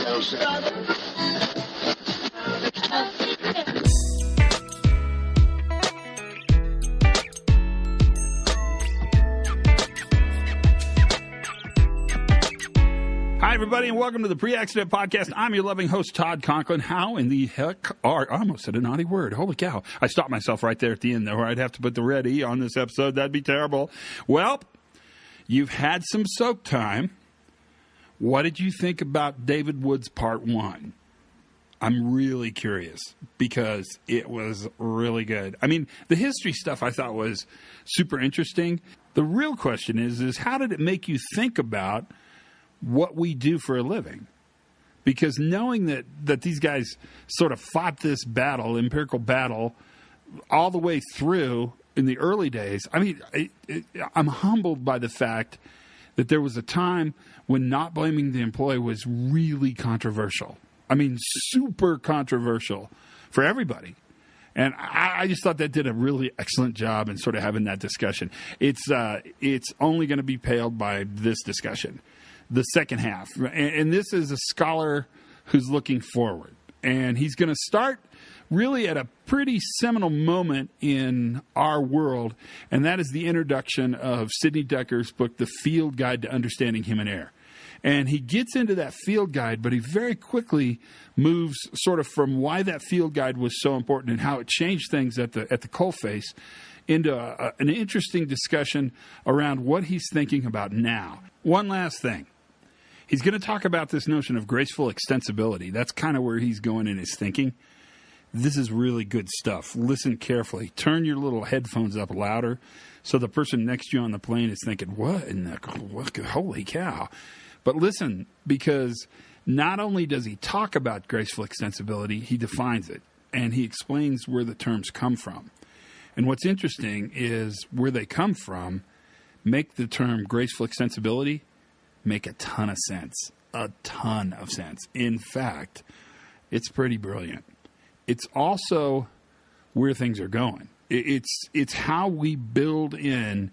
Hi, everybody, and welcome to the Pre-Accident Podcast. I'm your loving host, Todd Conklin. How in the heck are... I almost said a naughty word. Holy cow. I stopped myself right there at the end, though, where I'd have to put the red E on this episode. That'd be terrible. Well, you've had some soak time. What did you think about David Wood's Part 1? I'm really curious because it was really good. I mean, the history stuff I thought was super interesting. The real question is how did it make you think about what we do for a living? Because knowing that these guys sort of fought this battle, empirical battle, all the way through in the early days, I mean, I'm humbled by the fact that there was a time when not blaming the employee was really controversial. I mean, super controversial for everybody. And I just thought that did a really excellent job in sort of having that discussion. It's only going to be paled by this discussion, the second half. And this is a scholar who's looking forward. And he's going to start really at a pretty seminal moment in our world, and that is the introduction of Sidney Decker's book, The Field Guide to Understanding Human Error. And he gets into that field guide, but he very quickly moves sort of from why that field guide was so important and how it changed things at the coalface into an interesting discussion around what he's thinking about now. One last thing. He's going to talk about this notion of graceful extensibility. That's kind of where he's going in his thinking. This is really good stuff. Listen carefully. Turn your little headphones up louder so the person next to you on the plane is thinking, what in the holy cow? But listen, because not only does he talk about graceful extensibility, he defines it, and he explains where the terms come from. And what's interesting is where they come from make the term graceful extensibility make a ton of sense. A ton of sense. In fact, it's pretty brilliant. It's also where things are going. It's how we build in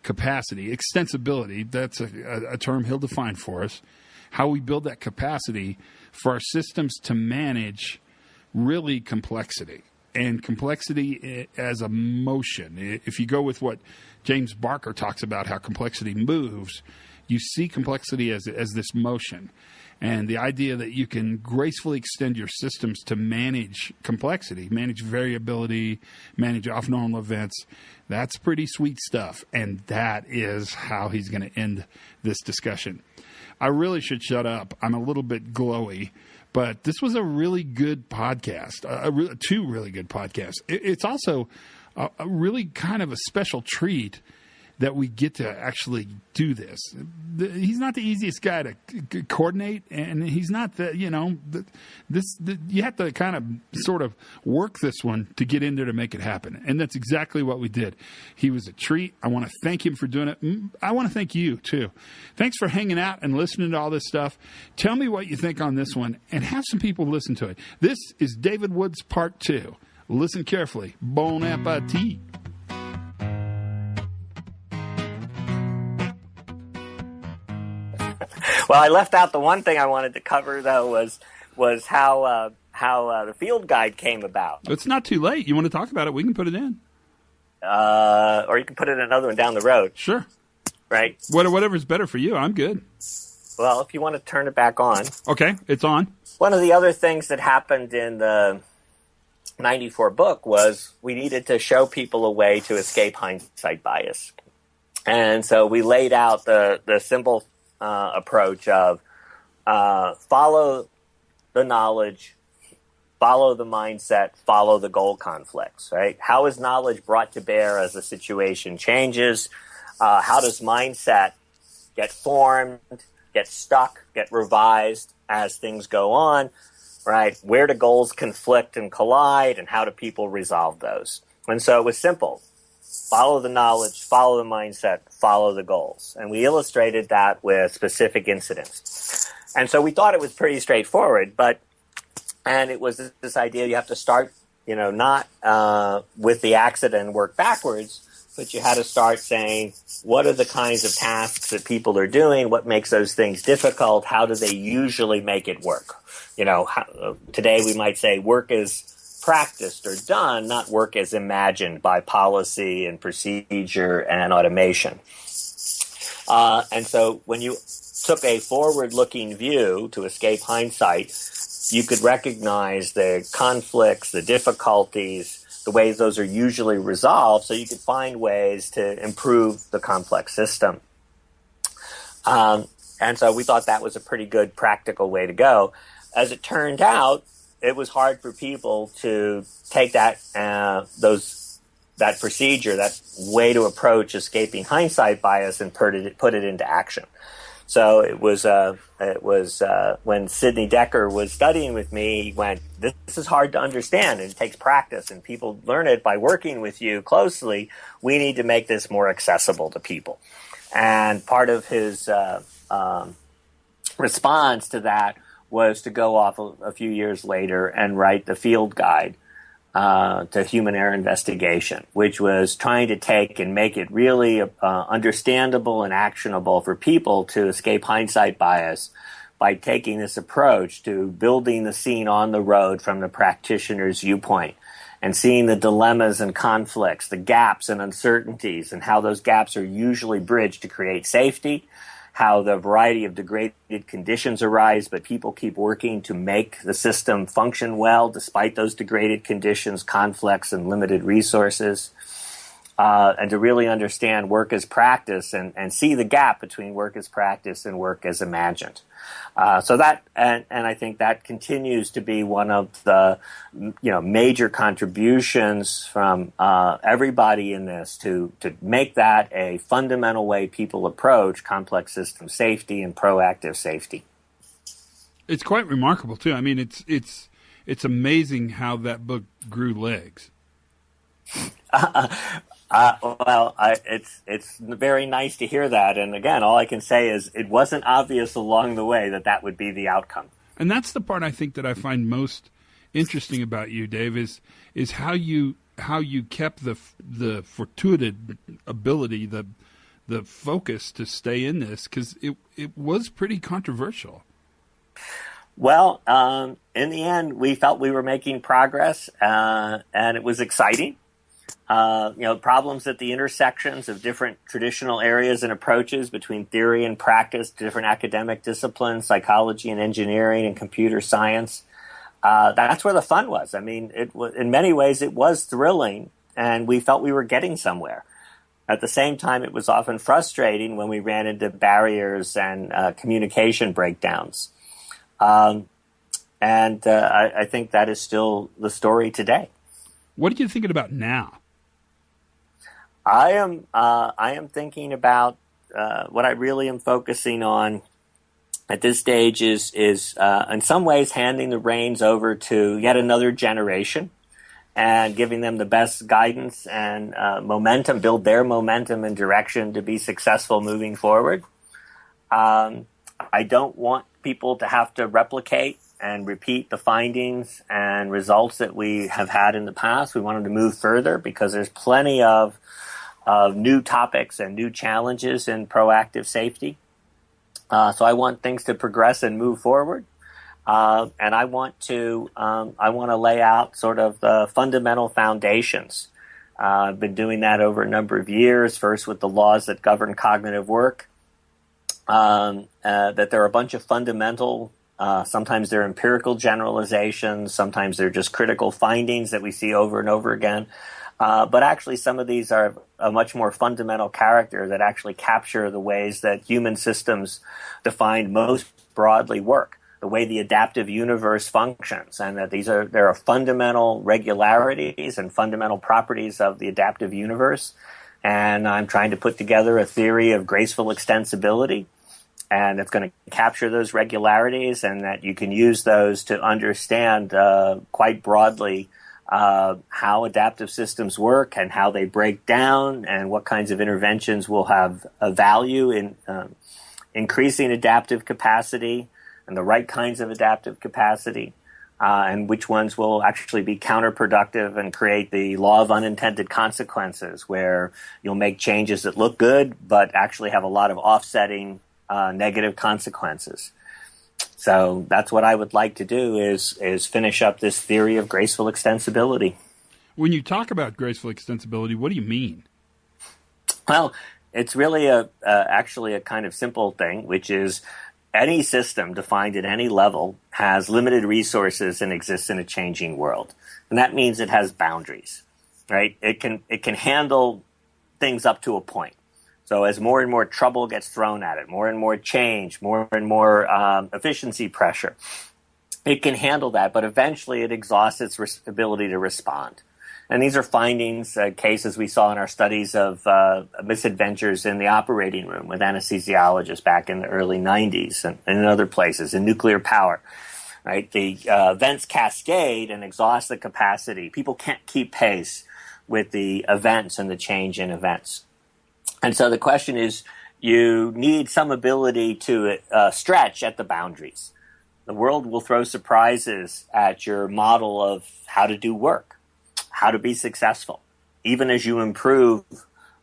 capacity, extensibility. That's a term he'll define for us. How we build that capacity for our systems to manage really complexity. And complexity as a motion. If you go with what James Barker talks about, how complexity moves, you see complexity as this motion. And the idea that you can gracefully extend your systems to manage complexity, manage variability, manage off-normal events, that's pretty sweet stuff. And that is how he's going to end this discussion. I really should shut up. I'm a little bit glowy, but this was a really good podcast, two really good podcasts. It's also a really kind of a special treat that we get to actually do this. He's not the easiest guy to coordinate, and he's not you have to kind of sort of work this one to get in there to make it happen. And that's exactly what we did. He was a treat. I want to thank him for doing it. I want to thank you too. Thanks for hanging out and listening to all this stuff. Tell me what you think on this one and have some people listen to it. This is David Wood's Part 2. Listen carefully. Bon appetit. Well, I left out the one thing I wanted to cover, though, was how the field guide came about. It's not too late. You want to talk about it? We can put it in. Or you can put it in another one down the road. Sure. Right? Whatever's better for you. I'm good. Well, if you want to turn it back on. Okay, it's on. One of the other things that happened in the 94 book was we needed to show people a way to escape hindsight bias. And so we laid out the simple approach of follow the knowledge, follow the mindset, follow the goal conflicts, right? How is knowledge brought to bear as the situation changes? How does mindset get formed, get stuck, get revised as things go on, right? Where do goals conflict and collide, and how do people resolve those? And so it was simple. Follow the knowledge, follow the mindset, follow the goals. And we illustrated that with specific incidents. And so we thought it was pretty straightforward, and it was this idea you have to start, not with the accident and work backwards, but you had to start saying, what are the kinds of tasks that people are doing? What makes those things difficult? How do they usually make it work? Today we might say work is practiced or done, not work as imagined by policy and procedure and automation. And so when you took a forward-looking view to escape hindsight, you could recognize the conflicts, the difficulties, the ways those are usually resolved, so you could find ways to improve the complex system. And so we thought that was a pretty good practical way to go. As it turned out, it was hard for people to take that procedure, that way to approach escaping hindsight bias, and put it into action. So it was when Sidney Decker was studying with me, he went, this is hard to understand, and it takes practice, and people learn it by working with you closely. We need to make this more accessible to people. And part of his response to that was to go off a few years later and write the field guide to human error investigation, which was trying to take and make it really understandable and actionable for people to escape hindsight bias by taking this approach to building the scene on the road from the practitioner's viewpoint and seeing the dilemmas and conflicts, the gaps and uncertainties, and how those gaps are usually bridged to create safety, how the variety of degraded conditions arise, but people keep working to make the system function well despite those degraded conditions, conflicts, and limited resources, and to really understand work as practice and see the gap between work as practice and work as imagined. So that, and I think that continues to be one of the major contributions from everybody in this to make that a fundamental way people approach complex system safety and proactive safety. It's quite remarkable too. I mean, it's amazing how that book grew legs. It's very nice to hear that. And again, all I can say is it wasn't obvious along the way that would be the outcome. And that's the part I think that I find most interesting about you, Dave, is how you kept the fortuitous ability, the focus to stay in this, because it was pretty controversial. Well, in the end, we felt we were making progress, and it was exciting. Problems at the intersections of different traditional areas and approaches between theory and practice, different academic disciplines, psychology and engineering and computer science. That's where the fun was. I mean, in many ways, it was thrilling, and we felt we were getting somewhere. At the same time, it was often frustrating when we ran into barriers and communication breakdowns. I think that is still the story today. What are you thinking about now? I am thinking about what I really am focusing on at this stage is in some ways handing the reins over to yet another generation and giving them the best guidance and momentum, build their momentum and direction to be successful moving forward. I don't want people to have to replicate and repeat the findings and results that we have had in the past. We want them to move further because there's plenty of new topics and new challenges in proactive safety. So I want things to progress and move forward. And I want to lay out sort of the fundamental foundations. I've been doing that over a number of years, first with the laws that govern cognitive work, that there are a bunch of fundamental, sometimes they're empirical generalizations, sometimes they're just critical findings that we see over and over again. But actually, some of these are a much more fundamental character that actually capture the ways that human systems defined most broadly work, the way the adaptive universe functions, and that there are fundamental regularities and fundamental properties of the adaptive universe. And I'm trying to put together a theory of graceful extensibility, and it's going to capture those regularities, and that you can use those to understand quite broadly how adaptive systems work and how they break down and what kinds of interventions will have a value in increasing adaptive capacity and the right kinds of adaptive capacity, and which ones will actually be counterproductive and create the law of unintended consequences, where you'll make changes that look good but actually have a lot of offsetting negative consequences. So that's what I would like to do is finish up this theory of graceful extensibility. When you talk about graceful extensibility, what do you mean? Well, it's really actually a kind of simple thing, which is any system defined at any level has limited resources and exists in a changing world. And that means it has boundaries, right? It can handle things up to a point. So as more and more trouble gets thrown at it, more and more change, more and more efficiency pressure, it can handle that, but eventually it exhausts its ability to respond. And these are findings, cases we saw in our studies of misadventures in the operating room with anesthesiologists back in the early 90s and in other places, in nuclear power. Right? The events cascade and exhaust the capacity. People can't keep pace with the events and the change in events. And so the question is, you need some ability to stretch at the boundaries. The world will throw surprises at your model of how to do work, how to be successful. Even as you improve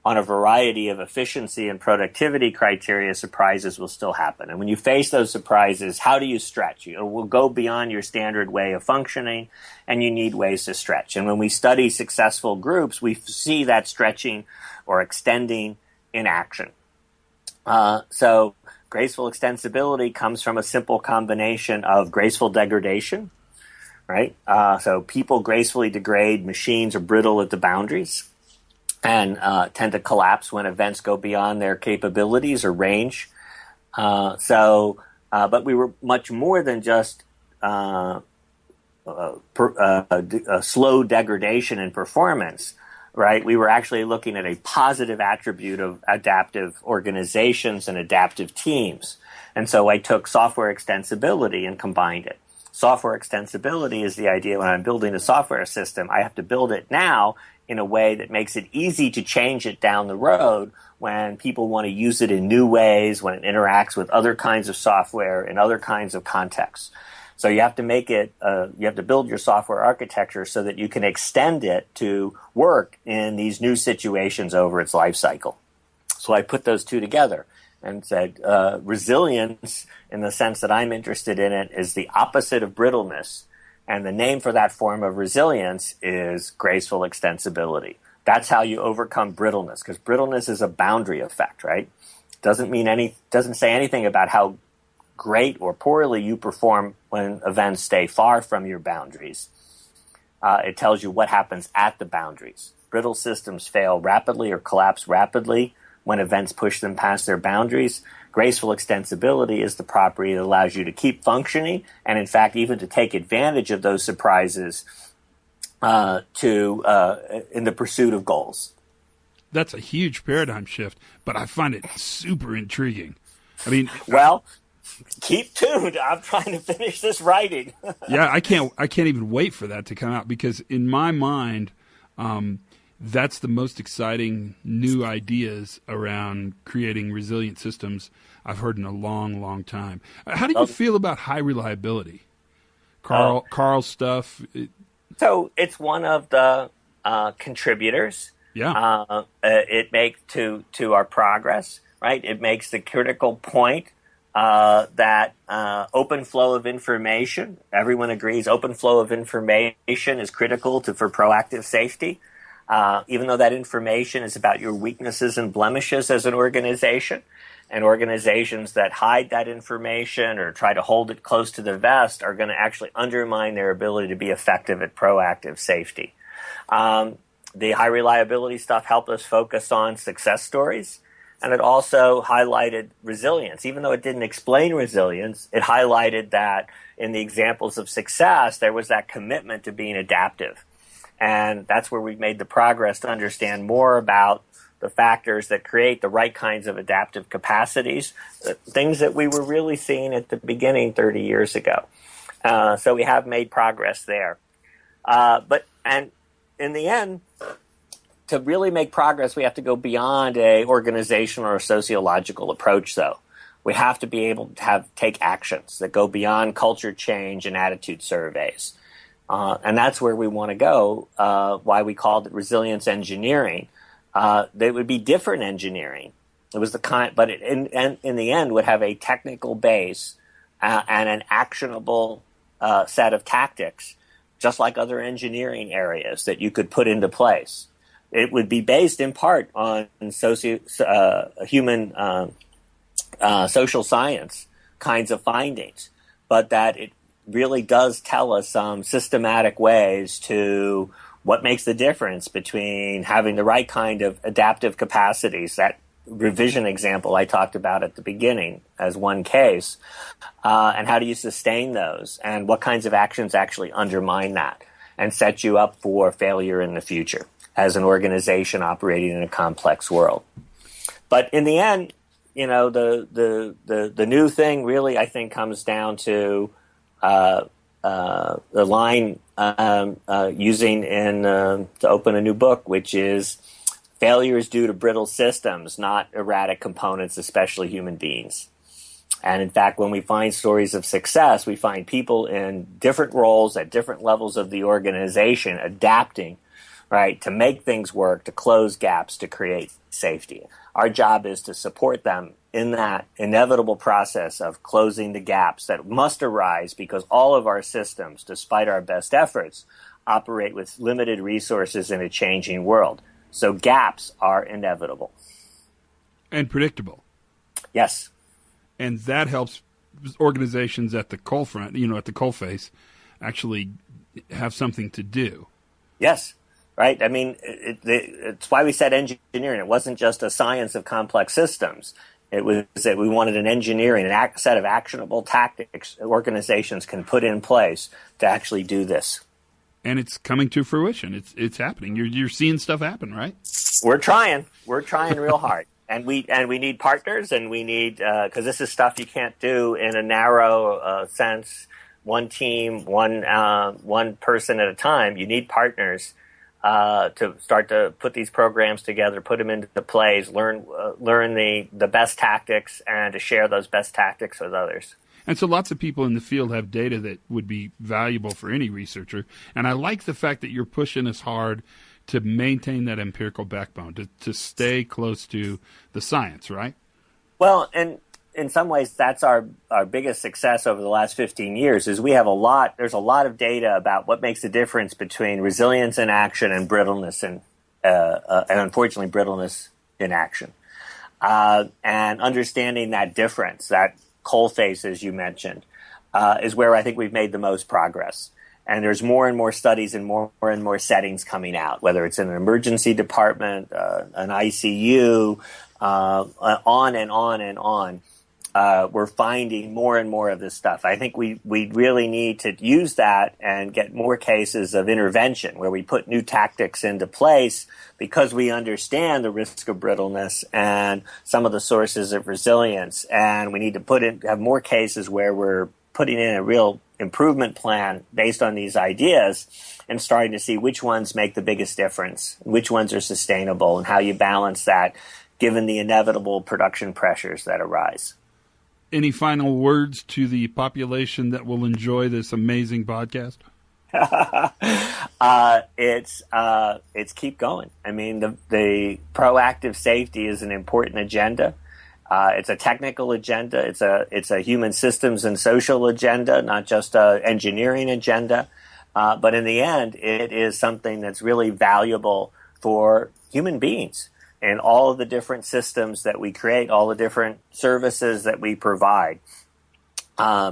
on a variety of efficiency and productivity criteria, surprises will still happen. And when you face those surprises, how do you stretch? It will go beyond your standard way of functioning, and you need ways to stretch. And when we study successful groups, we see that stretching or extending in action. So graceful extensibility comes from a simple combination of graceful degradation, right? So people gracefully degrade, machines are brittle at the boundaries and tend to collapse when events go beyond their capabilities or range. But we were much more than just slow degradation in performance. Right, we were actually looking at a positive attribute of adaptive organizations and adaptive teams. And so I took software extensibility and combined it. Software extensibility is the idea when I'm building a software system, I have to build it now in a way that makes it easy to change it down the road when people want to use it in new ways, when it interacts with other kinds of software in other kinds of contexts. So you have to make it, you have to build your software architecture so that you can extend it to work in these new situations over its life cycle. So I put those two together and said resilience, in the sense that I'm interested in it, is the opposite of brittleness. And the name for that form of resilience is graceful extensibility. That's how you overcome brittleness, because brittleness is a boundary effect, right? Doesn't say anything about how great or poorly you perform when events stay far from your boundaries. It tells you what happens at the boundaries. Brittle systems fail rapidly or collapse rapidly when events push them past their boundaries. Graceful extensibility is the property that allows you to keep functioning and, in fact, even to take advantage of those surprises in the pursuit of goals. That's a huge paradigm shift, but I find it super intriguing. I mean, well, keep tuned. I'm trying to finish this writing. Yeah, I can't even wait for that to come out, because in my mind, that's the most exciting new ideas around creating resilient systems I've heard in a long, long time. How do you feel about high reliability? Carl's stuff. So it's one of the contributors. Yeah. It makes to our progress, right? It makes the critical point that open flow of information, everyone agrees open flow of information is critical for proactive safety. Even though that information is about your weaknesses and blemishes as an organization, and organizations that hide that information or try to hold it close to the vest are going to actually undermine their ability to be effective at proactive safety. The high reliability stuff helped us focus on success stories, and it also highlighted resilience. Even though it didn't explain resilience, it highlighted that in the examples of success, there was that commitment to being adaptive. And that's where we've made the progress to understand more about the factors that create the right kinds of adaptive capacities, things that we were really seeing at the beginning 30 years ago. So we have made progress there. And in the end, to really make progress, we have to go beyond a organizational or sociological approach, though. we have to be able to take actions that go beyond culture change and attitude surveys. And that's where we want to go, why we called it resilience engineering. They would be different engineering. It was the kind, but it, in the end would have a technical base and an actionable set of tactics, just like other engineering areas that you could put into place. It would be based in part on human social science kinds of findings, but that it really does tell us some systematic ways to what makes the difference between having the right kind of adaptive capacities, that revision example I talked about at the beginning as one case, and how do you sustain those, and what kinds of actions actually undermine that and set you up for failure in the future as an organization operating in a complex world. But in the end, you know, the new thing really, I think, comes down to the line using to open a new book, which is failure is due to brittle systems, not erratic components, especially human beings. And in fact, when we find stories of success, we find people in different roles at different levels of the organization adapting, right, to make things work, to close gaps, to create safety. Our job is to support them in that inevitable process of closing the gaps that must arise because all of our systems, despite our best efforts, operate with limited resources in a changing world. So gaps are inevitable. And predictable. Yes. And that helps organizations at the coalfront, you know, at the coalface, actually have something to do. Yes. Right? I mean, it's why we said engineering. It wasn't just a science of complex systems. It was that we wanted an engineering, set of actionable tactics organizations can put in place to actually do this. And it's coming to fruition. It's happening. You're seeing stuff happen, right? We're trying real hard. And we need partners, and we need, because this is stuff you can't do in a narrow sense, one team, one person at a time. You need partners to start to put these programs together, put them into place, learn the best tactics, and to share those best tactics with others. And so lots of people in the field have data that would be valuable for any researcher. And I like the fact that you're pushing us hard to maintain that empirical backbone, to stay close to the science, right? Well, and in some ways, that's our biggest success over the last 15 years is there's a lot of data about what makes the difference between resilience in action and brittleness and unfortunately brittleness in action. And understanding that difference, that coalface, as you mentioned, is where I think we've made the most progress. And there's more and more studies and more and more settings coming out, whether it's in an emergency department, an ICU, on and on and on. We're finding more and more of this stuff. I think we really need to use that and get more cases of intervention where we put new tactics into place because we understand the risk of brittleness and some of the sources of resilience. And we need to have more cases where we're putting in a real improvement plan based on these ideas and starting to see which ones make the biggest difference, which ones are sustainable, and how you balance that given the inevitable production pressures that arise. Any final words to the population that will enjoy this amazing podcast? It's keep going. I mean, the proactive safety is an important agenda. It's a technical agenda. It's a human systems and social agenda, not just an engineering agenda. But in the end, it is something that's really valuable for human beings and all of the different systems that we create, all the different services that we provide.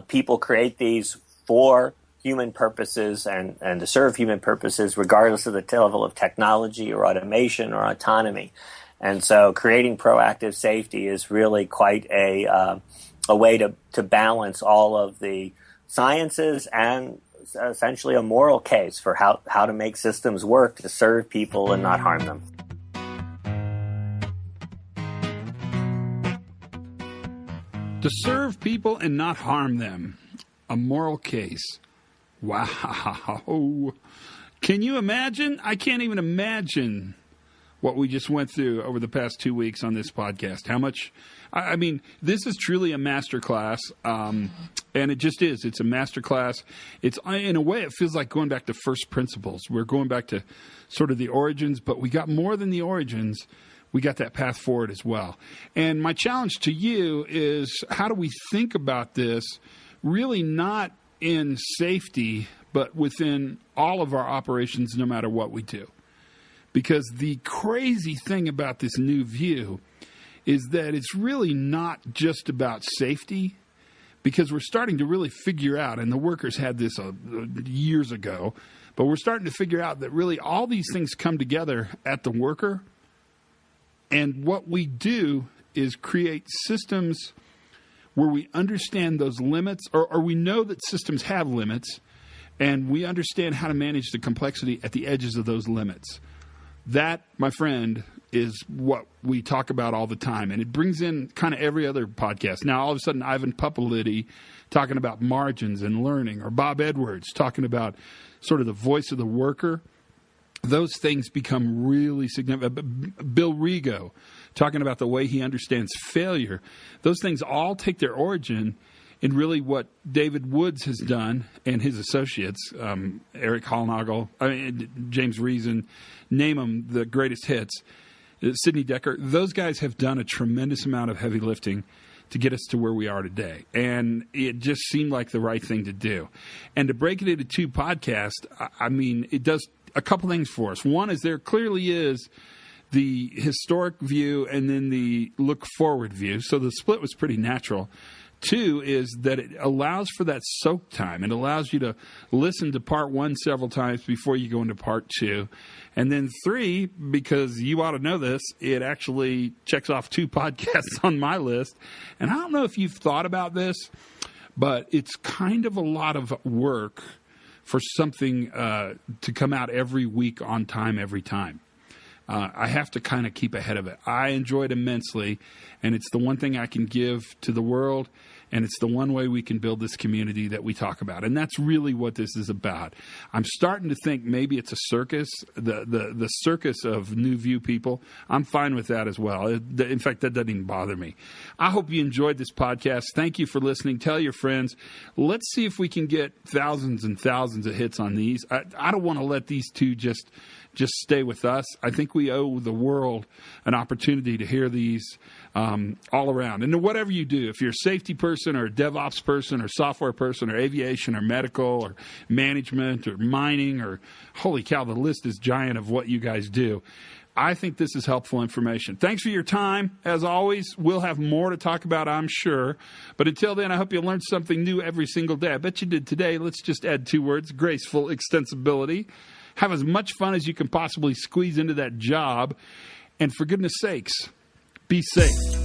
People create these for human purposes and to serve human purposes, regardless of the level of technology or automation or autonomy. And so creating proactive safety is really quite a way to balance all of the sciences and essentially a moral case for how to make systems work to serve people and not harm them. To serve people and not harm them. A moral case. Wow. Can you imagine? I can't even imagine what we just went through over the past 2 weeks on this podcast. How much, I mean, this is truly a masterclass, and it just is. It's a masterclass. It's, in a way, it feels like going back to first principles. We're going back to sort of the origins, but we got more than the origins. We got that path forward as well. And my challenge to you is, how do we think about this really not in safety, but within all of our operations, no matter what we do? Because the crazy thing about this new view is that it's really not just about safety, because we're starting to really figure out, and the workers had this years ago, but we're starting to figure out that really all these things come together at the worker. And what we do is create systems where we understand those limits, or we know that systems have limits, and we understand how to manage the complexity at the edges of those limits. That, my friend, is what we talk about all the time. And it brings in kind of every other podcast. Now, all of a sudden, Ivan Papalitti talking about margins and learning, or Bob Edwards talking about sort of the voice of the worker. Those things become really significant. Bill Rigo talking about the way he understands failure. Those things all take their origin in really what David Woods has done and his associates, Eric Hallnagel, James Reason, name them, the greatest hits, Sidney Decker. Those guys have done a tremendous amount of heavy lifting to get us to where we are today. And it just seemed like the right thing to do. And to break it into two podcasts, I mean, it does a couple things for us. One is there clearly is the historic view and then the look forward view. So the split was pretty natural. Two is that it allows for that soak time. It allows you to listen to part one several times before you go into part two. And then three, because you ought to know this, it actually checks off two podcasts on my list. And I don't know if you've thought about this, but it's kind of a lot of work for something to come out every week on time, every time. I have to kind of keep ahead of it. I enjoy it immensely, and it's the one thing I can give to the world, and it's the one way we can build this community that we talk about. And that's really what this is about. I'm starting to think maybe it's a circus, the circus of New View people. I'm fine with that as well. In fact, that doesn't even bother me. I hope you enjoyed this podcast. Thank you for listening. Tell your friends. Let's see if we can get thousands and thousands of hits on these. I don't want to let these two just stay with us. I think we owe the world an opportunity to hear these all around. And whatever you do, if you're a safety person or a DevOps person or software person or aviation or medical or management or mining or, holy cow, the list is giant of what you guys do. I think this is helpful information. Thanks for your time. As always, we'll have more to talk about, I'm sure. But until then, I hope you learned something new every single day. I bet you did today. Let's just add 2 words: graceful extensibility. Have as much fun as you can possibly squeeze into that job. And for goodness sakes, be safe.